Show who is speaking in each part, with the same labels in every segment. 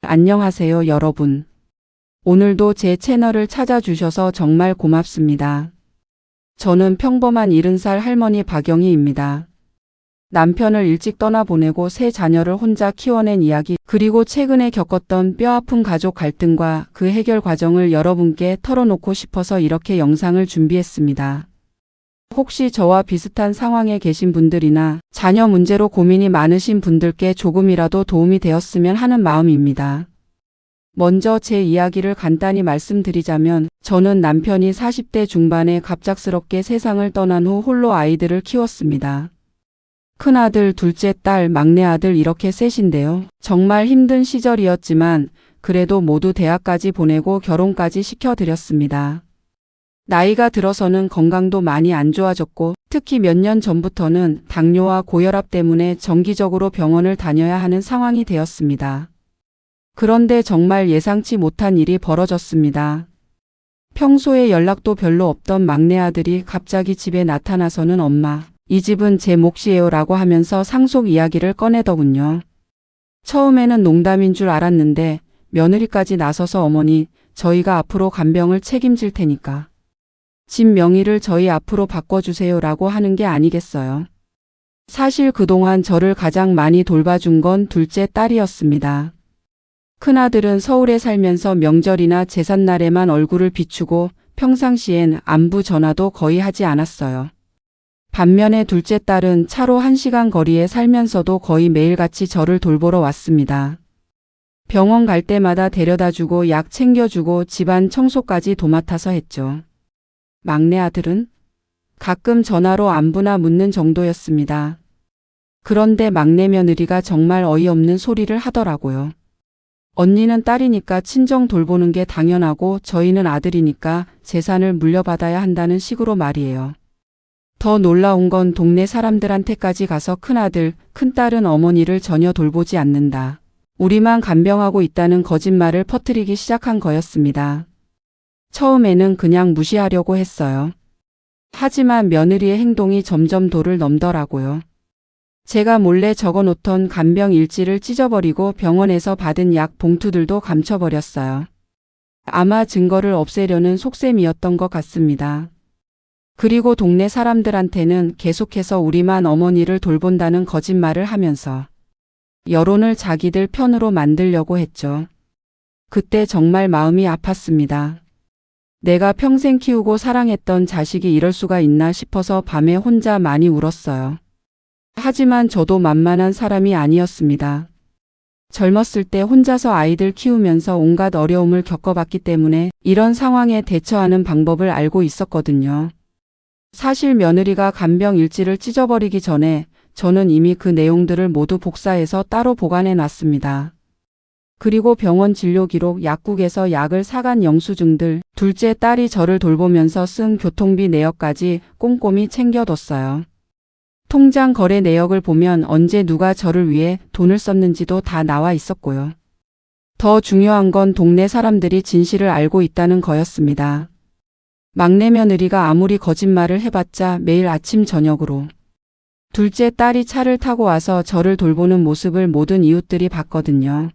Speaker 1: 안녕하세요, 여러분. 오늘도 제 채널을 찾아주셔서 정말 고맙습니다. 저는 평범한 70살 할머니 박영희입니다. 남편을 일찍 떠나보내고 세 자녀를 혼자 키워낸 이야기, 그리고 최근에 겪었던 뼈아픈 가족 갈등과 그 해결 과정을 여러분께 털어놓고 싶어서 이렇게 영상을 준비했습니다. 혹시 저와 비슷한 상황에 계신 분들이나 자녀 문제로 고민이 많으신 분들께 조금이라도 도움이 되었으면 하는 마음입니다. 먼저 제 이야기를 간단히 말씀드리자면 저는 남편이 40대 중반에 갑작스럽게 세상을 떠난 후 홀로 아이들을 키웠습니다. 큰아들, 둘째 딸, 막내 아들 이렇게 셋인데요. 정말 힘든 시절이었지만 그래도 모두 대학까지 보내고 결혼까지 시켜드렸습니다. 나이가 들어서는 건강도 많이 안 좋아졌고 특히 몇 년 전부터는 당뇨와 고혈압 때문에 정기적으로 병원을 다녀야 하는 상황이 되었습니다. 그런데 정말 예상치 못한 일이 벌어졌습니다. 평소에 연락도 별로 없던 막내 아들이 갑자기 집에 나타나서는 엄마, 이 집은 제 몫이에요 라고 하면서 상속 이야기를 꺼내더군요. 처음에는 농담인 줄 알았는데 며느리까지 나서서 어머니, 저희가 앞으로 간병을 책임질 테니까 집 명의를 저희 앞으로 바꿔주세요 라고 하는 게 아니겠어요. 사실 그동안 저를 가장 많이 돌봐준 건 둘째 딸이었습니다. 큰아들은 서울에 살면서 명절이나 제삿날에만 얼굴을 비추고 평상시엔 안부 전화도 거의 하지 않았어요. 반면에 둘째 딸은 차로 1시간 거리에 살면서도 거의 매일같이 저를 돌보러 왔습니다. 병원 갈 때마다 데려다주고 약 챙겨주고 집안 청소까지 도맡아서 했죠. 막내 아들은 가끔 전화로 안부나 묻는 정도였습니다. 그런데 막내 며느리가 정말 어이없는 소리를 하더라고요. 언니는 딸이니까 친정 돌보는 게 당연하고 저희는 아들이니까 재산을 물려받아야 한다는 식으로 말이에요. 더 놀라운 건 동네 사람들한테까지 가서 큰아들, 큰딸은 어머니를 전혀 돌보지 않는다. 우리만 간병하고 있다는 거짓말을 퍼뜨리기 시작한 거였습니다. 처음에는 그냥 무시하려고 했어요. 하지만 며느리의 행동이 점점 도를 넘더라고요. 제가 몰래 적어놓던 간병 일지를 찢어버리고 병원에서 받은 약 봉투들도 감춰버렸어요. 아마 증거를 없애려는 속셈이었던 것 같습니다. 그리고 동네 사람들한테는 계속해서 우리만 어머니를 돌본다는 거짓말을 하면서 여론을 자기들 편으로 만들려고 했죠. 그때 정말 마음이 아팠습니다. 내가 평생 키우고 사랑했던 자식이 이럴 수가 있나 싶어서 밤에 혼자 많이 울었어요. 하지만 저도 만만한 사람이 아니었습니다. 젊었을 때 혼자서 아이들 키우면서 온갖 어려움을 겪어봤기 때문에 이런 상황에 대처하는 방법을 알고 있었거든요. 사실 며느리가 간병 일지를 찢어버리기 전에 저는 이미 그 내용들을 모두 복사해서 따로 보관해 놨습니다. 그리고 병원 진료 기록, 약국에서 약을 사간 영수증들, 둘째 딸이 저를 돌보면서 쓴 교통비 내역까지 꼼꼼히 챙겨뒀어요. 통장 거래 내역을 보면 언제 누가 저를 위해 돈을 썼는지도 다 나와 있었고요. 더 중요한 건 동네 사람들이 진실을 알고 있다는 거였습니다. 막내 며느리가 아무리 거짓말을 해봤자 매일 아침 저녁으로 둘째 딸이 차를 타고 와서 저를 돌보는 모습을 모든 이웃들이 봤거든요.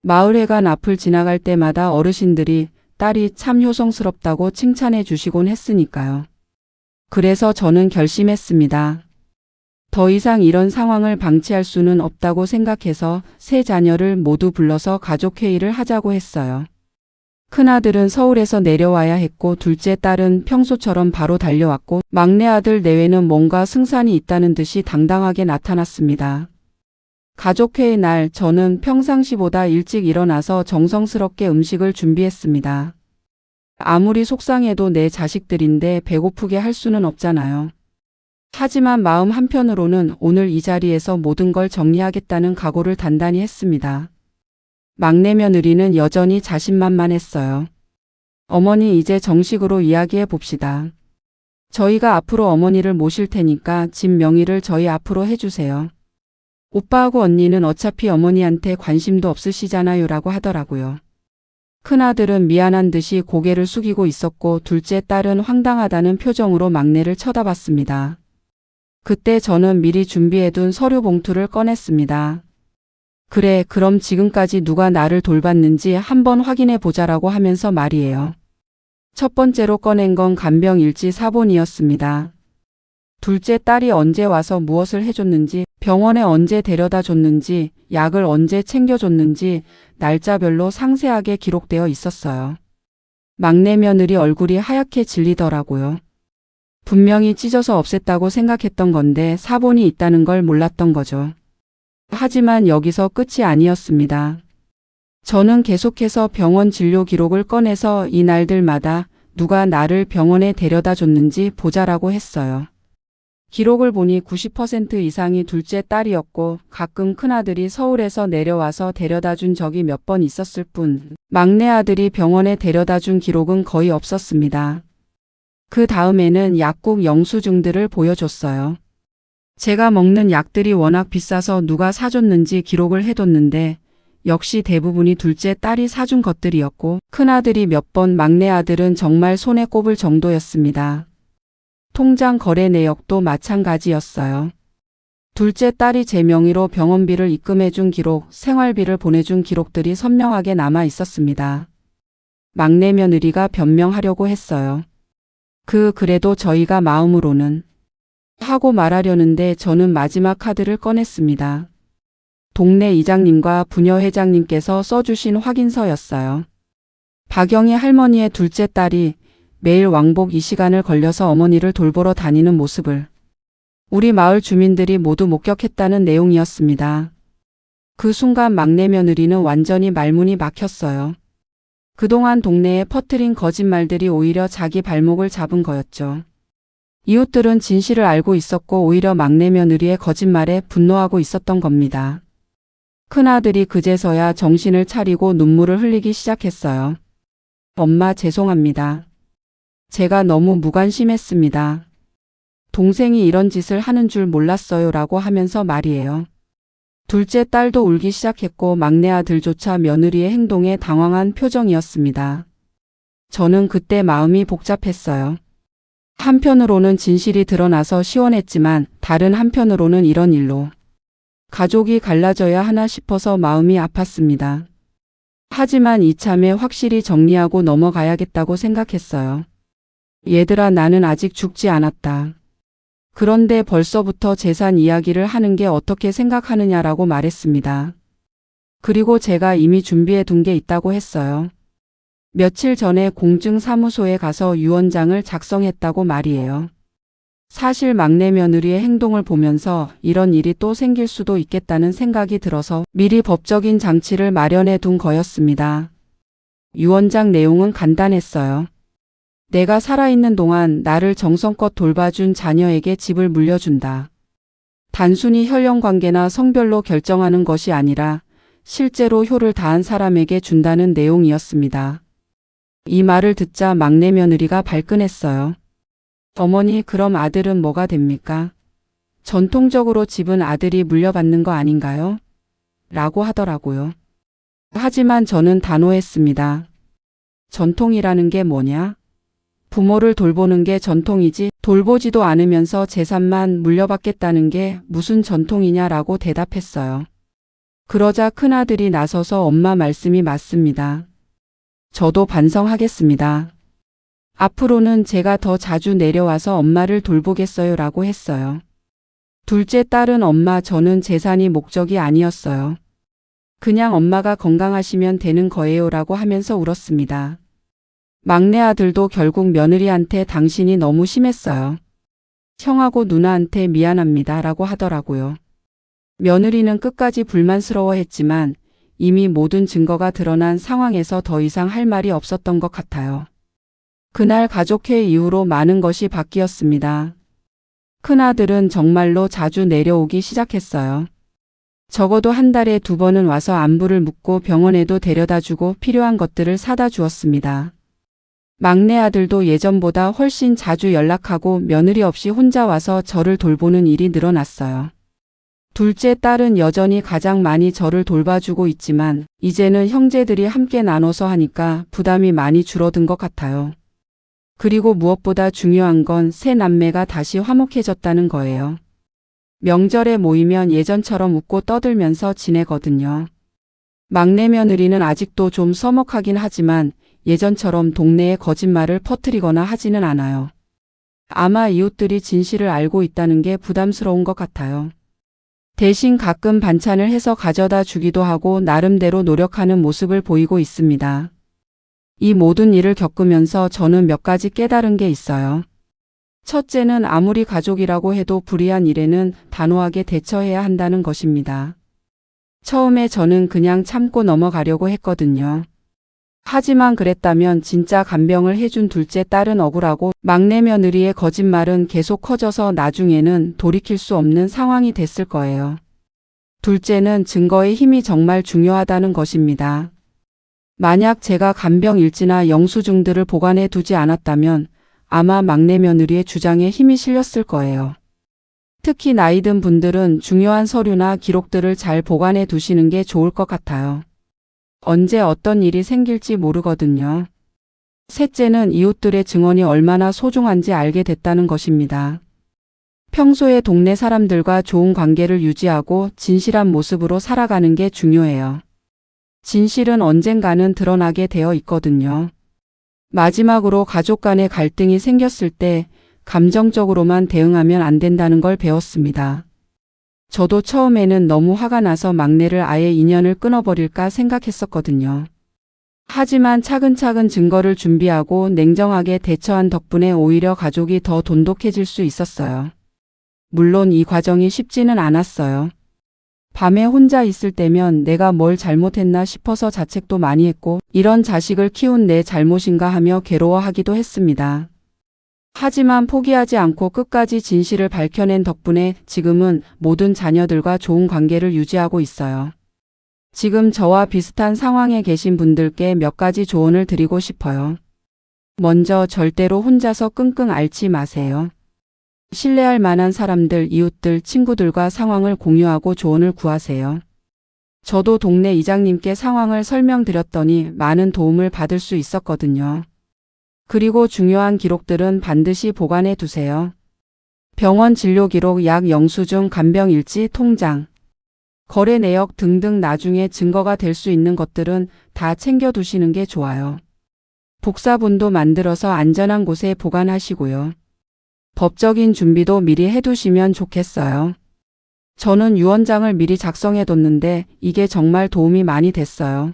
Speaker 1: 마을회관 앞을 지나갈 때마다 어르신들이 딸이 참 효성스럽다고 칭찬해 주시곤 했으니까요. 그래서 저는 결심했습니다. 더 이상 이런 상황을 방치할 수는 없다고 생각해서 세 자녀를 모두 불러서 가족회의를 하자고 했어요. 큰아들은 서울에서 내려와야 했고 둘째 딸은 평소처럼 바로 달려왔고 막내 아들 내외는 뭔가 승산이 있다는 듯이 당당하게 나타났습니다. 가족회의 날 저는 평상시보다 일찍 일어나서 정성스럽게 음식을 준비했습니다. 아무리 속상해도 내 자식들인데 배고프게 할 수는 없잖아요. 하지만 마음 한편으로는 오늘 이 자리에서 모든 걸 정리하겠다는 각오를 단단히 했습니다. 막내 며느리는 여전히 자신만만했어요. 어머니, 이제 정식으로 이야기해 봅시다. 저희가 앞으로 어머니를 모실 테니까 집 명의를 저희 앞으로 해주세요. 오빠하고 언니는 어차피 어머니한테 관심도 없으시잖아요 라고 하더라고요. 큰아들은 미안한 듯이 고개를 숙이고 있었고 둘째 딸은 황당하다는 표정으로 막내를 쳐다봤습니다. 그때 저는 미리 준비해둔 서류 봉투를 꺼냈습니다. 그래, 그럼 지금까지 누가 나를 돌봤는지 한번 확인해 보자라고 하면서 말이에요. 첫 번째로 꺼낸 건 간병일지 사본이었습니다. 둘째 딸이 언제 와서 무엇을 해줬는지, 병원에 언제 데려다 줬는지, 약을 언제 챙겨줬는지 날짜별로 상세하게 기록되어 있었어요. 막내 며느리 얼굴이 하얗게 질리더라고요. 분명히 찢어서 없앴다고 생각했던 건데 사본이 있다는 걸 몰랐던 거죠. 하지만 여기서 끝이 아니었습니다. 저는 계속해서 병원 진료 기록을 꺼내서 이날들마다 누가 나를 병원에 데려다 줬는지 보자라고 했어요. 기록을 보니 90% 이상이 둘째 딸이었고 가끔 큰아들이 서울에서 내려와서 데려다 준 적이 몇 번 있었을 뿐 막내 아들이 병원에 데려다 준 기록은 거의 없었습니다. 그 다음에는 약국 영수증들을 보여줬어요. 제가 먹는 약들이 워낙 비싸서 누가 사줬는지 기록을 해뒀는데 역시 대부분이 둘째 딸이 사준 것들이었고 큰아들이 몇 번, 막내 아들은 정말 손에 꼽을 정도였습니다. 통장 거래 내역도 마찬가지였어요. 둘째 딸이 제 명의로 병원비를 입금해준 기록, 생활비를 보내준 기록들이 선명하게 남아 있었습니다. 막내 며느리가 변명하려고 했어요. 그래도 저희가 마음으로는 하고 말하려는데 저는 마지막 카드를 꺼냈습니다. 동네 이장님과 부녀회장님께서 써주신 확인서였어요. 박영희 할머니의 둘째 딸이 매일 왕복 2시간을 걸려서 어머니를 돌보러 다니는 모습을 우리 마을 주민들이 모두 목격했다는 내용이었습니다. 그 순간 막내 며느리는 완전히 말문이 막혔어요. 그동안 동네에 퍼뜨린 거짓말들이 오히려 자기 발목을 잡은 거였죠. 이웃들은 진실을 알고 있었고 오히려 막내 며느리의 거짓말에 분노하고 있었던 겁니다. 큰아들이 그제서야 정신을 차리고 눈물을 흘리기 시작했어요. 엄마, 죄송합니다. 제가 너무 무관심했습니다. 동생이 이런 짓을 하는 줄 몰랐어요 라고 하면서 말이에요. 둘째 딸도 울기 시작했고 막내 아들조차 며느리의 행동에 당황한 표정이었습니다. 저는 그때 마음이 복잡했어요. 한편으로는 진실이 드러나서 시원했지만 다른 한편으로는 이런 일로 가족이 갈라져야 하나 싶어서 마음이 아팠습니다. 하지만 이참에 확실히 정리하고 넘어가야겠다고 생각했어요. 얘들아, 나는 아직 죽지 않았다. 그런데 벌써부터 재산 이야기를 하는 게 어떻게 생각하느냐라고 말했습니다. 그리고 제가 이미 준비해 둔 게 있다고 했어요. 며칠 전에 공증사무소에 가서 유언장을 작성했다고 말이에요. 사실 막내 며느리의 행동을 보면서 이런 일이 또 생길 수도 있겠다는 생각이 들어서 미리 법적인 장치를 마련해 둔 거였습니다. 유언장 내용은 간단했어요. 내가 살아있는 동안 나를 정성껏 돌봐준 자녀에게 집을 물려준다. 단순히 혈연관계나 성별로 결정하는 것이 아니라 실제로 효를 다한 사람에게 준다는 내용이었습니다. 이 말을 듣자 막내 며느리가 발끈했어요. 어머니, 그럼 아들은 뭐가 됩니까? 전통적으로 집은 아들이 물려받는 거 아닌가요? 라고 하더라고요. 하지만 저는 단호했습니다. 전통이라는 게 뭐냐? 부모를 돌보는 게 전통이지 돌보지도 않으면서 재산만 물려받겠다는 게 무슨 전통이냐라고 대답했어요. 그러자 큰아들이 나서서 엄마 말씀이 맞습니다. 저도 반성하겠습니다. 앞으로는 제가 더 자주 내려와서 엄마를 돌보겠어요 라고 했어요. 둘째 딸은 엄마, 저는 재산이 목적이 아니었어요. 그냥 엄마가 건강하시면 되는 거예요 라고 하면서 울었습니다. 막내 아들도 결국 며느리한테 당신이 너무 심했어요. 형하고 누나한테 미안합니다 라고 하더라고요. 며느리는 끝까지 불만스러워했지만 이미 모든 증거가 드러난 상황에서 더 이상 할 말이 없었던 것 같아요. 그날 가족회의 이후로 많은 것이 바뀌었습니다. 큰아들은 정말로 자주 내려오기 시작했어요. 적어도 한 달에 2번은 와서 안부를 묻고 병원에도 데려다주고 필요한 것들을 사다 주었습니다. 막내 아들도 예전보다 훨씬 자주 연락하고 며느리 없이 혼자 와서 저를 돌보는 일이 늘어났어요. 둘째 딸은 여전히 가장 많이 저를 돌봐주고 있지만 이제는 형제들이 함께 나눠서 하니까 부담이 많이 줄어든 것 같아요. 그리고 무엇보다 중요한 건 세 남매가 다시 화목해졌다는 거예요. 명절에 모이면 예전처럼 웃고 떠들면서 지내거든요. 막내 며느리는 아직도 좀 서먹하긴 하지만 예전처럼 동네에 거짓말을 퍼뜨리거나 하지는 않아요. 아마 이웃들이 진실을 알고 있다는 게 부담스러운 것 같아요. 대신 가끔 반찬을 해서 가져다 주기도 하고 나름대로 노력하는 모습을 보이고 있습니다. 이 모든 일을 겪으면서 저는 몇 가지 깨달은 게 있어요. 첫째는 아무리 가족이라고 해도 불의한 일에는 단호하게 대처해야 한다는 것입니다. 처음에 저는 그냥 참고 넘어가려고 했거든요. 하지만 그랬다면 진짜 간병을 해준 둘째 딸은 억울하고 막내 며느리의 거짓말은 계속 커져서 나중에는 돌이킬 수 없는 상황이 됐을 거예요. 둘째는 증거의 힘이 정말 중요하다는 것입니다. 만약 제가 간병일지나 영수증들을 보관해 두지 않았다면 아마 막내 며느리의 주장에 힘이 실렸을 거예요. 특히 나이 든 분들은 중요한 서류나 기록들을 잘 보관해 두시는 게 좋을 것 같아요. 언제 어떤 일이 생길지 모르거든요. 셋째는 이웃들의 증언이 얼마나 소중한지 알게 됐다는 것입니다. 평소에 동네 사람들과 좋은 관계를 유지하고 진실한 모습으로 살아가는 게 중요해요. 진실은 언젠가는 드러나게 되어 있거든요. 마지막으로 가족 간의 갈등이 생겼을 때 감정적으로만 대응하면 안 된다는 걸 배웠습니다. 저도 처음에는 너무 화가 나서 막내를 아예 인연을 끊어버릴까 생각했었거든요. 하지만 차근차근 증거를 준비하고 냉정하게 대처한 덕분에 오히려 가족이 더 돈독해질 수 있었어요. 물론 이 과정이 쉽지는 않았어요. 밤에 혼자 있을 때면 내가 뭘 잘못했나 싶어서 자책도 많이 했고 이런 자식을 키운 내 잘못인가 하며 괴로워하기도 했습니다. 하지만 포기하지 않고 끝까지 진실을 밝혀낸 덕분에 지금은 모든 자녀들과 좋은 관계를 유지하고 있어요. 지금 저와 비슷한 상황에 계신 분들께 몇 가지 조언을 드리고 싶어요. 먼저 절대로 혼자서 끙끙 앓지 마세요. 신뢰할 만한 사람들, 이웃들, 친구들과 상황을 공유하고 조언을 구하세요. 저도 동네 이장님께 상황을 설명드렸더니 많은 도움을 받을 수 있었거든요. 그리고 중요한 기록들은 반드시 보관해 두세요. 병원 진료 기록, 약 영수증, 간병일지, 통장, 거래 내역 등등 나중에 증거가 될 수 있는 것들은 다 챙겨 두시는 게 좋아요. 복사본도 만들어서 안전한 곳에 보관하시고요. 법적인 준비도 미리 해두시면 좋겠어요. 저는 유언장을 미리 작성해뒀는데 이게 정말 도움이 많이 됐어요.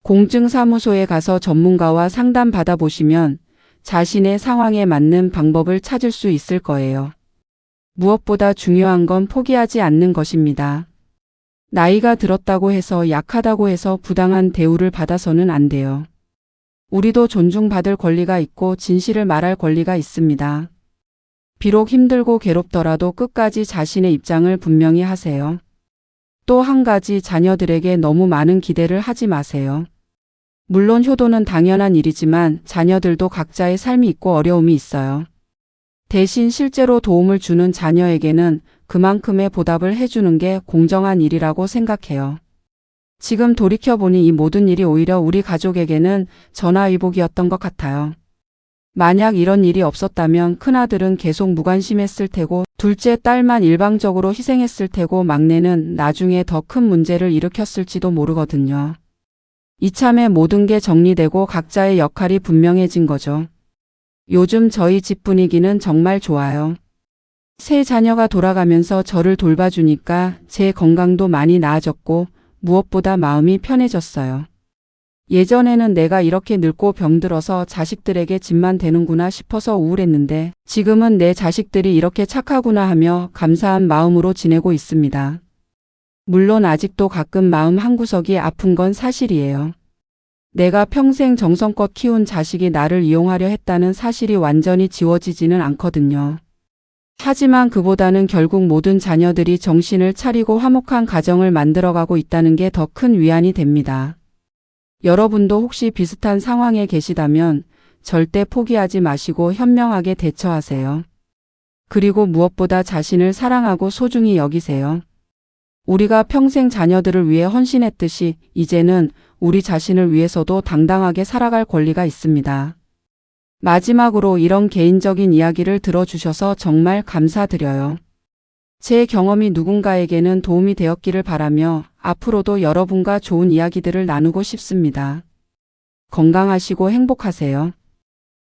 Speaker 1: 공증사무소에 가서 전문가와 상담 받아보시면 자신의 상황에 맞는 방법을 찾을 수 있을 거예요. 무엇보다 중요한 건 포기하지 않는 것입니다. 나이가 들었다고 해서 약하다고 해서 부당한 대우를 받아서는 안 돼요. 우리도 존중받을 권리가 있고 진실을 말할 권리가 있습니다. 비록 힘들고 괴롭더라도 끝까지 자신의 입장을 분명히 하세요. 또 한 가지, 자녀들에게 너무 많은 기대를 하지 마세요. 물론 효도는 당연한 일이지만 자녀들도 각자의 삶이 있고 어려움이 있어요. 대신 실제로 도움을 주는 자녀에게는 그만큼의 보답을 해주는 게 공정한 일이라고 생각해요. 지금 돌이켜보니 이 모든 일이 오히려 우리 가족에게는 전화위복이었던 것 같아요. 만약 이런 일이 없었다면 큰아들은 계속 무관심했을 테고 둘째 딸만 일방적으로 희생했을 테고 막내는 나중에 더 큰 문제를 일으켰을지도 모르거든요. 이참에 모든 게 정리되고 각자의 역할이 분명해진 거죠. 요즘 저희 집 분위기는 정말 좋아요. 새 자녀가 돌아가면서 저를 돌봐주니까 제 건강도 많이 나아졌고 무엇보다 마음이 편해졌어요. 예전에는 내가 이렇게 늙고 병들어서 자식들에게 짐만 되는구나 싶어서 우울했는데 지금은 내 자식들이 이렇게 착하구나 하며 감사한 마음으로 지내고 있습니다. 물론 아직도 가끔 마음 한구석이 아픈 건 사실이에요. 내가 평생 정성껏 키운 자식이 나를 이용하려 했다는 사실이 완전히 지워지지는 않거든요. 하지만 그보다는 결국 모든 자녀들이 정신을 차리고 화목한 가정을 만들어가고 있다는 게 더 큰 위안이 됩니다. 여러분도 혹시 비슷한 상황에 계시다면 절대 포기하지 마시고 현명하게 대처하세요. 그리고 무엇보다 자신을 사랑하고 소중히 여기세요. 우리가 평생 자녀들을 위해 헌신했듯이 이제는 우리 자신을 위해서도 당당하게 살아갈 권리가 있습니다. 마지막으로 이런 개인적인 이야기를 들어주셔서 정말 감사드려요. 제 경험이 누군가에게는 도움이 되었기를 바라며 앞으로도 여러분과 좋은 이야기들을 나누고 싶습니다. 건강하시고 행복하세요.